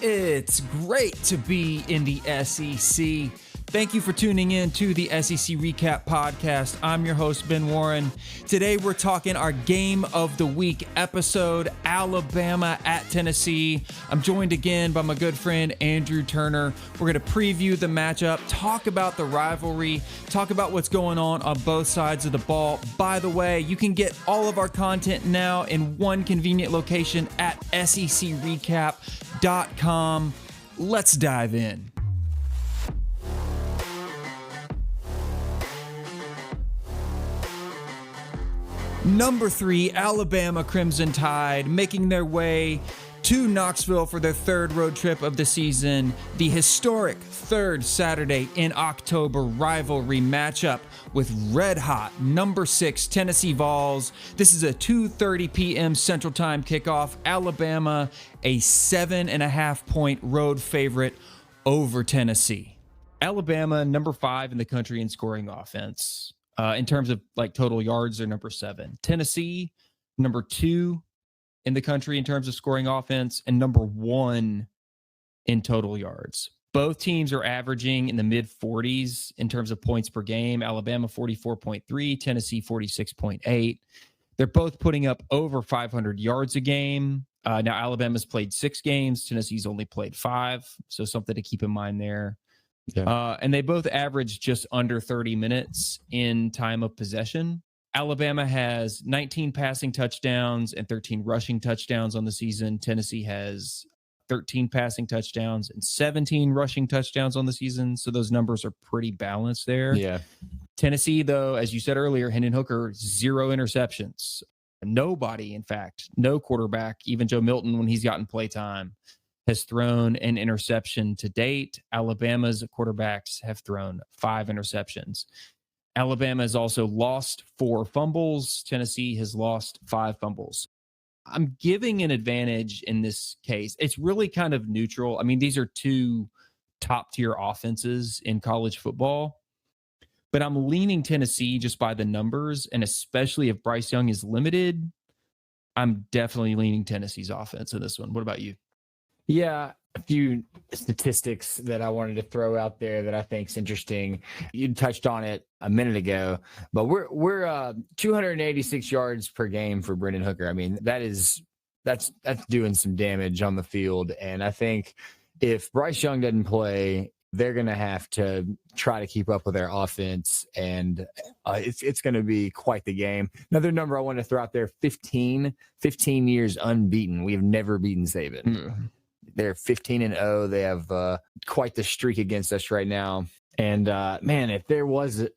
It's great to be in the SEC. Thank you for tuning in to the SEC Recap Podcast. I'm your host, Ben Warren. Today, we're talking our Game of the Week episode, Alabama at Tennessee. I'm joined again by my good friend, Andrew Turner. We're going to preview the matchup, talk about the rivalry, talk about what's going on both sides of the ball. By the way, you can get all of our content now in one convenient location at secrecap.com. Let's dive in. Number 3, Alabama Crimson Tide making their way to Knoxville for their third road trip of the season. The historic third Saturday in October rivalry matchup with red-hot number 6 Tennessee Vols. This is a 2:30 p.m. Central Time kickoff. Alabama, a 7.5-point road favorite over Tennessee. Alabama, number 5 in the country in scoring offense. In terms of like total yards, they're number 7. Tennessee, number 2 in the country in terms of scoring offense, and number 1 in total yards. Both teams are averaging in the mid 40s in terms of points per game. Alabama 44.3, Tennessee 46.8. They're both putting up over 500 yards a game. Now Alabama's played 6 games. Tennessee's only played 5. So something to keep in mind there. Yeah. And they both average just under 30 minutes in time of possession. Alabama has 19 passing touchdowns and 13 rushing touchdowns on the season. Tennessee has 13 passing touchdowns and 17 rushing touchdowns on the season. So those numbers are pretty balanced there. Yeah. Tennessee, though, as you said earlier, Hendon Hooker, 0 interceptions. Nobody, in fact, no quarterback, even Joe Milton, when he's gotten play time, has thrown an interception to date. Alabama's quarterbacks have thrown 5 interceptions. Alabama has also lost 4 fumbles. Tennessee has lost 5 fumbles. I'm giving an advantage in this case. It's really kind of neutral. I mean, these are 2 top-tier offenses in college football, but I'm leaning Tennessee just by the numbers, and especially if Bryce Young is limited, I'm definitely leaning Tennessee's offense in this one. What about you? Yeah, a few statistics that I wanted to throw out there that I think is interesting. You touched on it a minute ago, but we're 286 yards per game for Bryndon Hooker. I mean, that's doing some damage on the field, and I think if Bryce Young doesn't play, they're going to have to try to keep up with their offense, and it's going to be quite the game. Another number I want to throw out there: 15 years unbeaten. We have never beaten Saban. They're 15-0. They have quite the streak against us right now. And man, if there was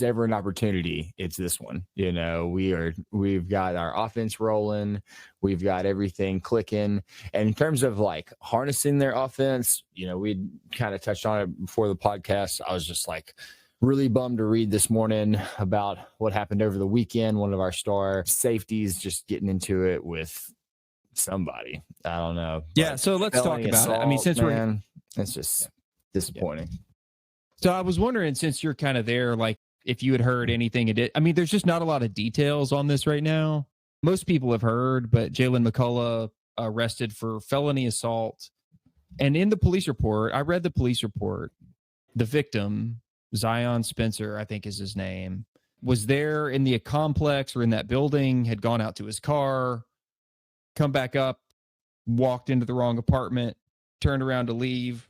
ever an opportunity, it's this one. You know, we've got our offense rolling, we've got everything clicking. And in terms of like harnessing their offense, you know, we kind of touched on it before the podcast. I was just like really bummed to read this morning about what happened over the weekend. One of our star safeties just getting into it with somebody. I don't know. Yeah, so let's talk about it. I mean, since it's just disappointing. Yeah. So I was wondering, since you're kind of there, like if you had heard anything. I mean, there's just not a lot of details on this right now. Most people have heard, but Jaylen McCollough arrested for felony assault. And in the police report, I read the police report, the victim, Zion Spencer, I think is his name, was there in the complex or in that building, had gone out to his car, come back up, walked into the wrong apartment, turned around to leave,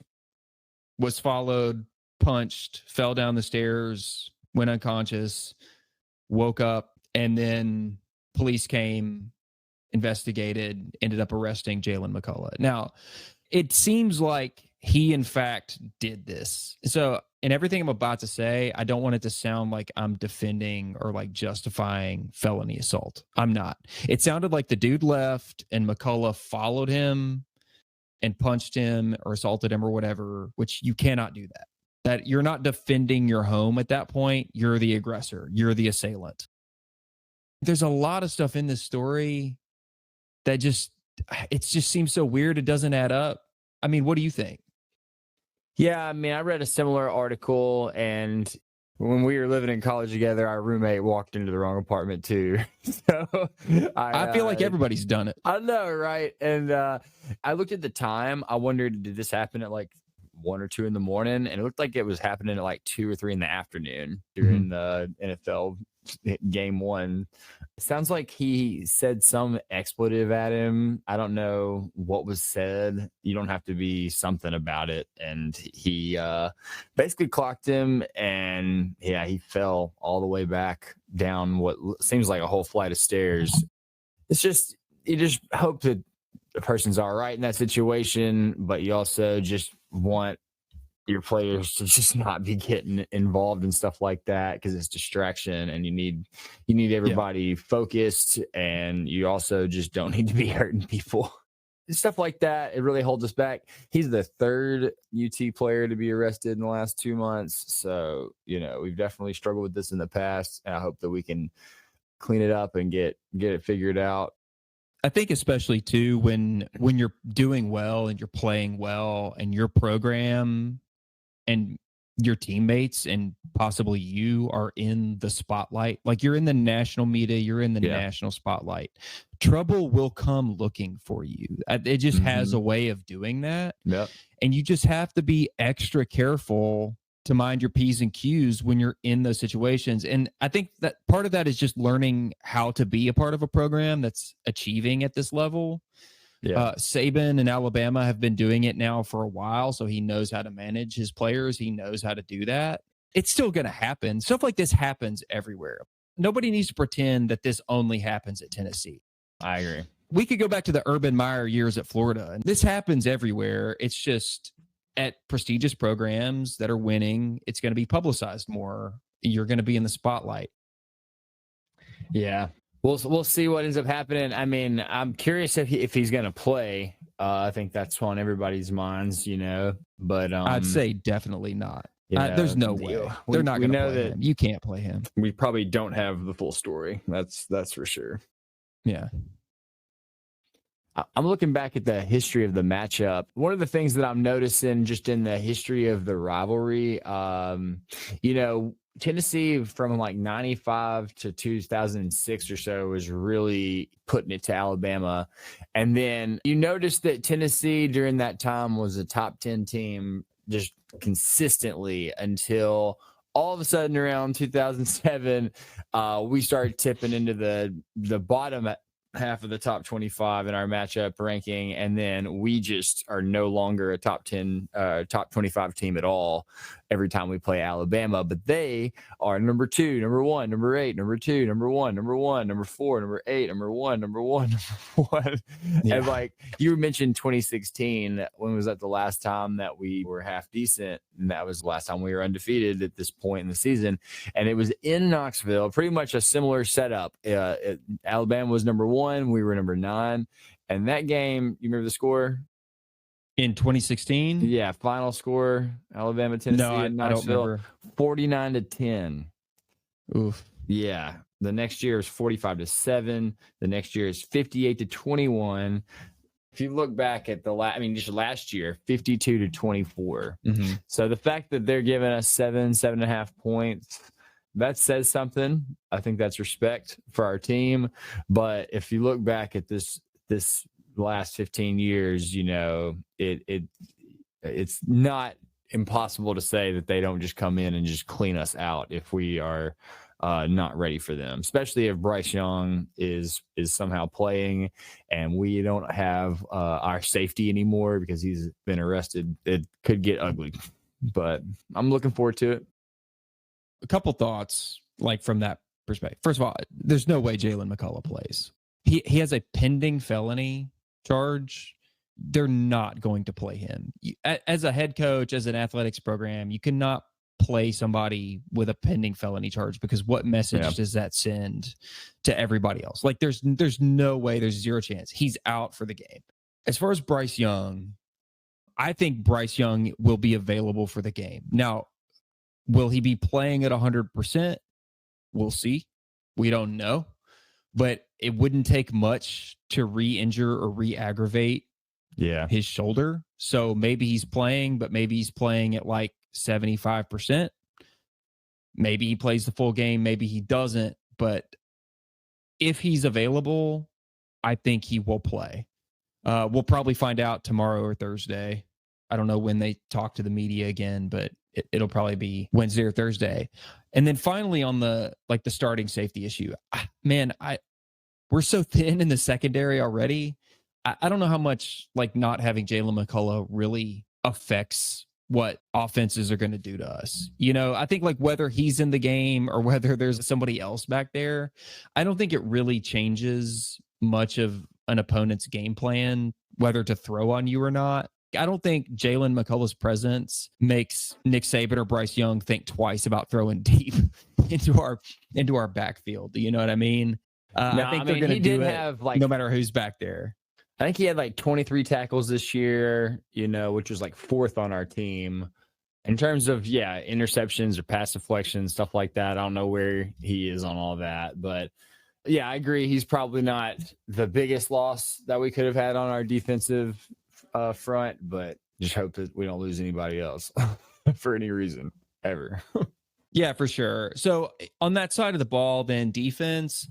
was followed, punched, fell down the stairs, went unconscious, woke up, and then police came, investigated, ended up arresting Jaylen McCollough. Now, it seems like he, in fact, did this. So in everything I'm about to say, I don't want it to sound like I'm defending or like justifying felony assault. I'm not. It sounded like the dude left and McCollough followed him and punched him or assaulted him or whatever, which you cannot do that. That you're not defending your home at that point. You're the aggressor. You're the assailant. There's a lot of stuff in this story that just seems so weird. It doesn't add up. I mean, what do you think? Yeah, I mean, I read a similar article, and when we were living in college together, our roommate walked into the wrong apartment too. So I feel like everybody's done it. I know, right? And I looked at the time. I wondered, did this happen at like 1 or 2 in the morning? And it looked like it was happening at like 2 or 3 in the afternoon during the NFL game 1. It sounds like he said some expletive at him. I don't know what was said. You don't have to be something about it. And he basically clocked him, and yeah, he fell all the way back down what seems like a whole flight of stairs. It's just, you just hope that the person's all right in that situation, but you also just want your players to just not be getting involved in stuff like that, because it's distraction, and you need everybody focused, and you also just don't need to be hurting people. Stuff like that, it really holds us back. He's the 3rd UT player to be arrested in the last 2 months. So, we've definitely struggled with this in the past, and I hope that we can clean it up and get it figured out. I think especially too when you're doing well and you're playing well, and your program and your teammates and possibly you are in the spotlight, like you're in the national media, you're in the national spotlight, trouble will come looking for you. It just has a way of doing that. Yep. And you just have to be extra careful to mind your P's and Q's when you're in those situations. And I think that part of that is just learning how to be a part of a program that's achieving at this level. Yeah. Saban in Alabama have been doing it now for a while, so he knows how to manage his players. He knows how to do that. It's still going to happen. Stuff like this happens everywhere. Nobody needs to pretend that this only happens at Tennessee. I agree. We could go back to the Urban Meyer years at Florida, and this happens everywhere. It's just at prestigious programs that are winning, it's going to be publicized more. You're going to be in the spotlight. Yeah. We'll see what ends up happening. I mean, I'm curious if he's going to play. I think that's on everybody's minds, but I'd say definitely not. There's no way. They're not going to play him. You can't play him. We probably don't have the full story. That's for sure. Yeah. I'm looking back at the history of the matchup. One of the things that I'm noticing just in the history of the rivalry, Tennessee from like 95 to 2006 or so was really putting it to Alabama. And then you notice that Tennessee during that time was a top 10 team just consistently until all of a sudden around 2007, we started tipping into the bottom half of the top 25 in our matchup ranking, and then we just are no longer a top 10 top 25 team at all every time we play Alabama. But they are number 2, number 1, number 8, number 2, number 1, number 1, number 4, number 8, number 1, number 1, number 1. Yeah. And like you mentioned 2016, when was that the last time that we were half decent? And that was the last time we were undefeated at this point in the season, and it was in Knoxville, pretty much a similar setup. Alabama was number 1, we were number 9, and that game, you remember the score? In 2016? Yeah, final score, Alabama, Tennessee, in Knoxville, 49-10. Oof. Yeah. The next year is 45-7. The next year is 58-21. If you look back at just last year, 52-24. Mm-hmm. So the fact that they're giving us 7.5 points, that says something. I think that's respect for our team. But if you look back at this last 15 years, it's not impossible to say that they don't just come in and just clean us out if we are not ready for them, especially if Bryce Young is somehow playing and we don't have our safety anymore because he's been arrested. It could get ugly, but I'm looking forward to it. A couple thoughts, like from that perspective. First of all, there's no way Jaylen McCollough plays. He has a pending felony charge. They're not going to play him. As a head coach, as an athletics program, you cannot play somebody with a pending felony charge, because what message does that send to everybody else? Like there's no way, there's zero chance. He's out for the game. As far as Bryce Young, I think Bryce Young will be available for the game. Now, will he be playing at 100%? We'll see. We don't know. But it wouldn't take much to re-injure or re-aggravate his shoulder. So maybe he's playing, but maybe he's playing at like 75%. Maybe he plays the full game, maybe he doesn't. But if he's available, I think he will play. We'll probably find out tomorrow or Thursday. I don't know when they talk to the media again, but it'll probably be Wednesday or Thursday. And then finally on the starting safety issue, man, we're so thin in the secondary already. I don't know how much not having Jaylen McCollough really affects what offenses are going to do to us. I think whether he's in the game or whether there's somebody else back there, I don't think it really changes much of an opponent's game plan, whether to throw on you or not. I don't think Jaylen McCollough's presence makes Nick Saban or Bryce Young think twice about throwing deep into our backfield. You know what I mean? I think they're going to do it no matter who's back there. I think he had 23 tackles this year, which was 4th on our team. In terms of, interceptions or pass deflections, stuff like that, I don't know where he is on all that. But, yeah, I agree. He's probably not the biggest loss that we could have had on our defensive front, but just hope that we don't lose anybody else for any reason ever. Yeah, for sure. So on that side of the ball, then defense,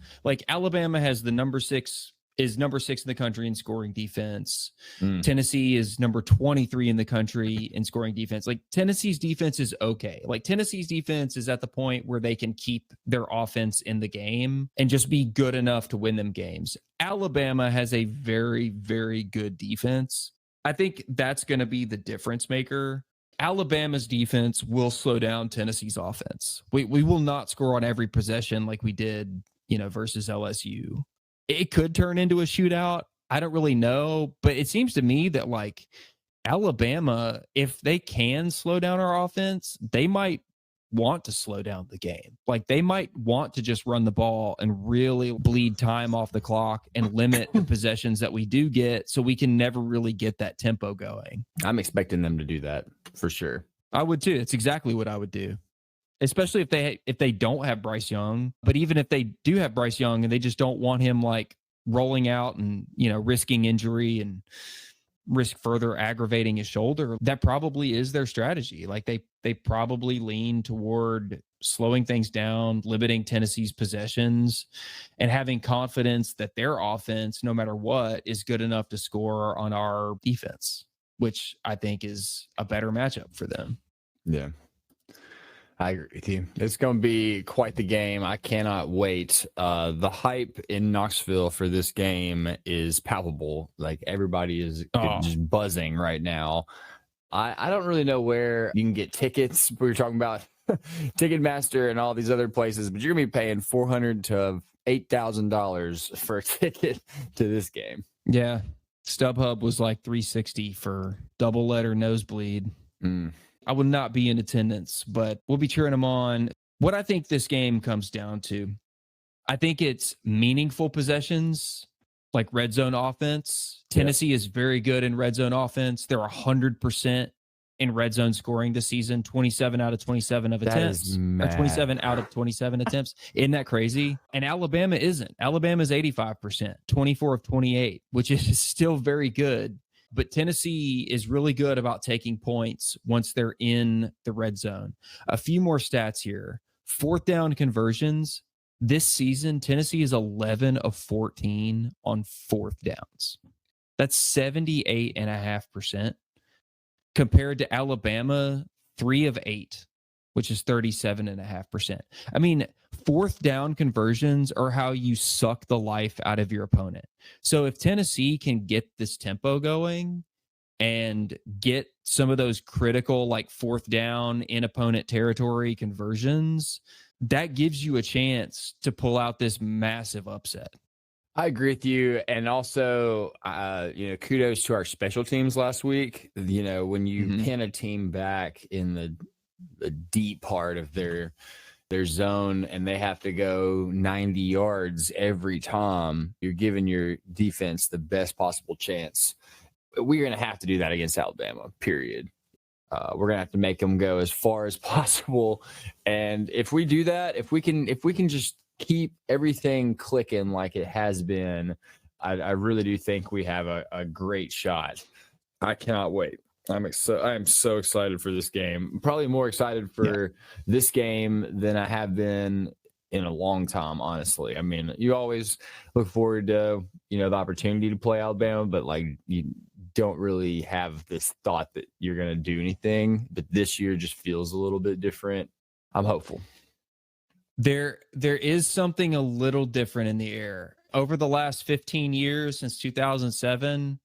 Alabama has number 6 in the country in scoring defense. Tennessee is number 23 in the country in scoring defense. Tennessee's defense is okay. Tennessee's defense is at the point where they can keep their offense in the game and just be good enough to win them games. Alabama has a very, very good defense. I think that's going to be the difference maker. Alabama's defense will slow down Tennessee's offense. We will not score on every possession like we did, versus LSU. It could turn into a shootout. I don't really know, but it seems to me that Alabama, if they can slow down our offense, they might want to slow down the game. They might want to just run the ball and really bleed time off the clock and limit the possessions that we do get so we can never really get that tempo going. I'm expecting them to do that for sure. I would too. It's exactly what I would do, especially if they don't have Bryce Young. But even if they do have Bryce Young and they just don't want him rolling out and, risking injury and risk further aggravating his shoulder, that probably is their strategy. They probably lean toward slowing things down, limiting Tennessee's possessions, and having confidence that their offense, no matter what, is good enough to score on our defense, which I think is a better matchup for them. Yeah. I agree with you. It's going to be quite the game. I cannot wait. The hype in Knoxville for this game is palpable. Everybody is just buzzing right now. I don't really know where you can get tickets. We were talking about Ticketmaster and all these other places, but you're going to be paying $400 to $8,000 for a ticket to this game. Yeah. StubHub was $360 for double letter nosebleed. I will not be in attendance, but we'll be cheering them on. What I think this game comes down to, I think it's meaningful possessions, red zone offense. Tennessee is very good in red zone offense. They're 100% in red zone scoring this season, 27 out of 27 of attempts. 27 out of 27 attempts. Isn't that crazy? And Alabama isn't. Alabama's 85%, 24 of 28, which is still very good. But Tennessee is really good about taking points once they're in the red zone. A few more stats here. 4th down conversions. This season, Tennessee is 11 of 14 on 4th downs. That's 78.5%. Compared to Alabama, 3 of 8, which is 37.5%. I mean, 4th down conversions are how you suck the life out of your opponent. So if Tennessee can get this tempo going and get some of those critical 4th down in opponent territory conversions, that gives you a chance to pull out this massive upset. I agree with you. And also, kudos to our special teams last week. When you pin a team back in the deep part of their zone and they have to go 90 yards every time, you're giving your defense the best possible chance. We're going to have to do that against Alabama, period. We're going to have to make them go as far as possible. And if we do that, if we can just keep everything clicking like it has been, I really do think we have a great shot. I cannot wait. I am so excited for this game. Probably more excited for this game than I have been in a long time, honestly. I mean, you always look forward to, the opportunity to play Alabama, but like you don't really have this thought that you're going to do anything. But this year just feels a little bit different. I'm hopeful. There is something a little different in the air. Over the last 15 years, since 2007,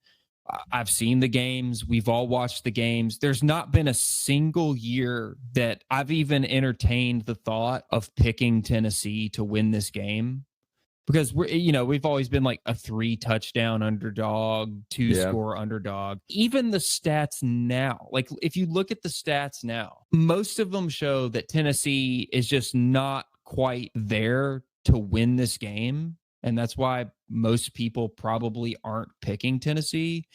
I've seen the games. We've all watched the games. There's not been a single year that I've even entertained the thought of picking Tennessee to win this game, because we've always been like a 3-touchdown underdog, 2-score underdog. Even the stats now, like if you look at the stats now, most of them show that Tennessee is just not quite there to win this game. And that's why most people probably aren't picking Tennessee.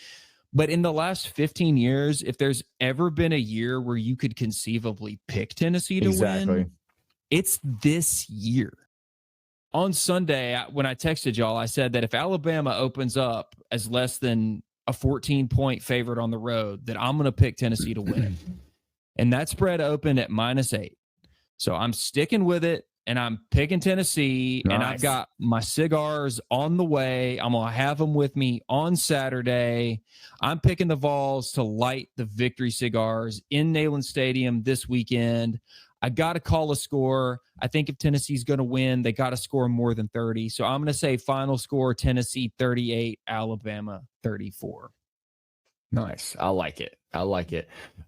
But in the last 15 years, if there's ever been a year where you could conceivably pick Tennessee to win, it's this year. On Sunday, when I texted y'all, I said that if Alabama opens up as less than a 14-point favorite on the road, that I'm going to pick Tennessee to win. And that spread opened at -8. So I'm sticking with it. And I'm picking Tennessee, and I've got my cigars on the way. I'm going to have them with me on Saturday. I'm picking the Vols to light the victory cigars in Neyland Stadium this weekend. I got to call a score. I think if Tennessee's going to win, they got to score more than 30. So I'm going to say final score, Tennessee 38, Alabama 34. Nice. I like it.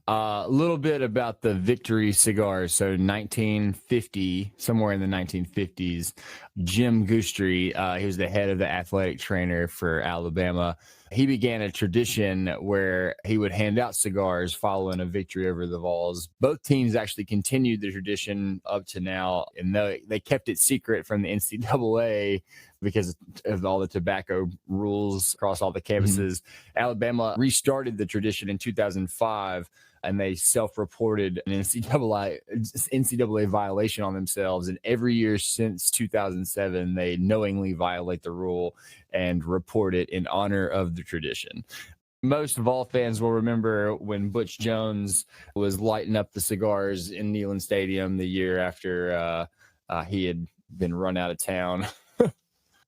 A little bit about the victory cigars. So 1950, somewhere in the 1950s, Jim Goostrey, he was the head of the athletic trainer for Alabama. He began a tradition where he would hand out cigars following a victory over the Vols. Both teams actually continued the tradition up to now, and they kept it secret from the NCAA because of all the tobacco rules across all the campuses. Alabama restarted the tradition in 2005, and they self-reported an NCAA violation on themselves. And every year since 2007, they knowingly violate the rule and report it in honor of the tradition. Most Vol fans will remember when Butch Jones was lighting up the cigars in Neyland Stadium the year after he had been run out of town.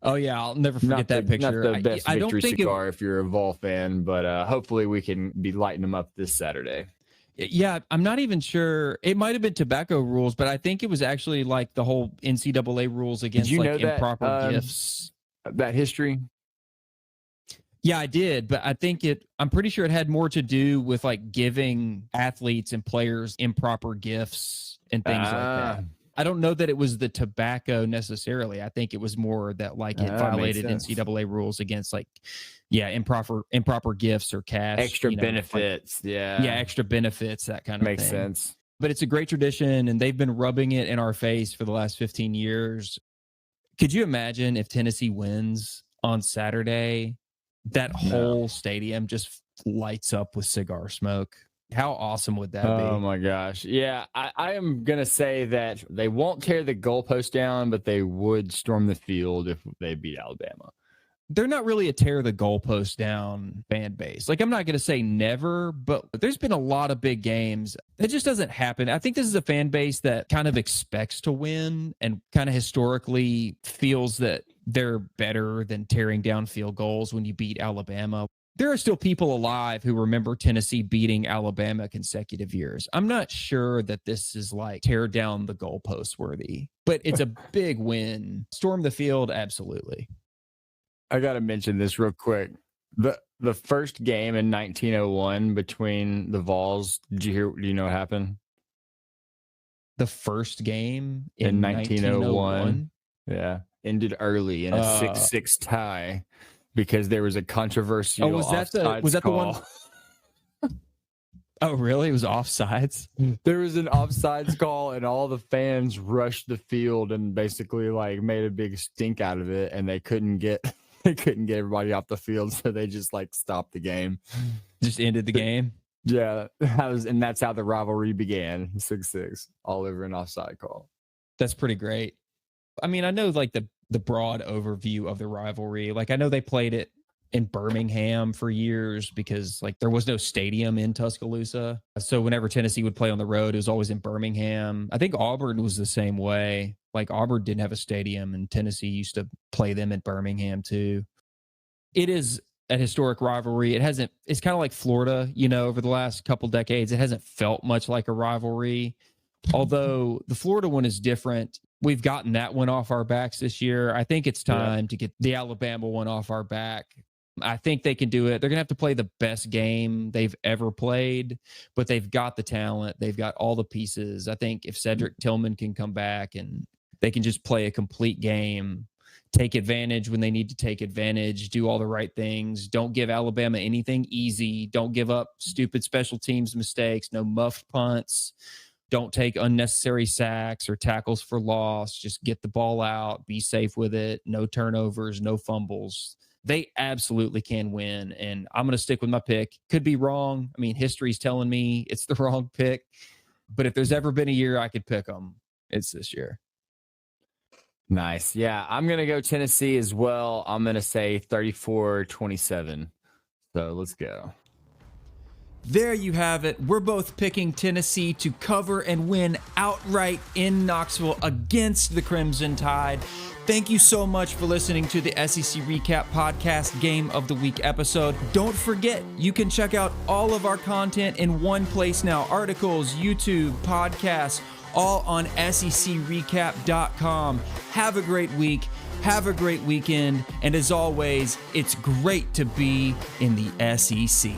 Oh, yeah. I'll never forget that picture. Not the best victory cigar if you're a Vol fan, but hopefully we can be lighting them up this Saturday. Yeah, I'm not even sure. It might have been tobacco rules, but I think it was actually like the whole NCAA rules against improper gifts. That history? Yeah, I did, but I'm pretty sure it had more to do with like giving athletes and players improper gifts and things like that. I don't know that it was the tobacco necessarily. I think it was more that like it violated NCAA rules against like, improper gifts or cash. Extra benefits. Extra benefits, that kind of thing. Makes sense. But it's a great tradition, and they've been rubbing it in our face for the last 15 years. Could you imagine if Tennessee wins on Saturday, that whole stadium just lights up with cigar smoke? How awesome would that be? Oh, my gosh. Yeah, I am going to say that they won't tear the goalpost down, but they would storm the field if they beat Alabama. They're not really a tear the goalpost down fan base. Like, I'm not going to say never, but there's been a lot of big games. It just doesn't happen. I think this is a fan base that kind of expects to win and kind of historically feels that they're better than tearing down field goals when you beat Alabama. There are still people alive who remember Tennessee beating Alabama consecutive years. I'm not sure that this is like tear down the goalpost worthy, but it's a big win. Storm the field, absolutely. I got to mention this real quick. The first game in 1901 between the Vols, do you know what happened? The first game in 1901? Yeah, ended early in a 6-6 tie because there was a controversial offsides was that call. The one? Oh, really? It was offsides? There was an offsides call, and all the fans rushed the field and basically like made a big stink out of it, and they couldn't get everybody off the field, so they just like stopped the game. Just ended the game? Yeah, and that's how the rivalry began, 6-6, all over an offside call. That's pretty great. I mean, I know like the broad overview of the rivalry. Like, I know they played it in Birmingham for years because like there was no stadium in Tuscaloosa. So whenever Tennessee would play on the road, it was always in Birmingham. I think Auburn was the same way. Like Auburn didn't have a stadium and Tennessee used to play them in Birmingham too. It is a historic rivalry. It's kind of like Florida, over the last couple decades. It hasn't felt much like a rivalry. Although the Florida one is different. We've gotten that one off our backs this year. I think it's time to get the Alabama one off our back. I think they can do it. They're going to have to play the best game they've ever played, but they've got the talent. They've got all the pieces. I think if Cedric Tillman can come back and they can just play a complete game, take advantage when they need to take advantage, do all the right things. Don't give Alabama anything easy. Don't give up stupid special teams mistakes. No muffed punts. Don't take unnecessary sacks or tackles for loss. Just get the ball out. Be safe with it. No turnovers, no fumbles. They absolutely can win, and I'm going to stick with my pick. Could be wrong. I mean, history's telling me it's the wrong pick, but if there's ever been a year I could pick them, it's this year. Nice. Yeah, I'm going to go Tennessee as well. I'm going to say 34-27. So let's go. There you have it. We're both picking Tennessee to cover and win outright in Knoxville against the Crimson Tide. Thank you so much for listening to the SEC Recap Podcast Game of the Week episode. Don't forget, you can check out all of our content in one place now. Articles, YouTube, podcasts, all on secrecap.com. Have a great week. Have a great weekend. And as always, it's great to be in the SEC.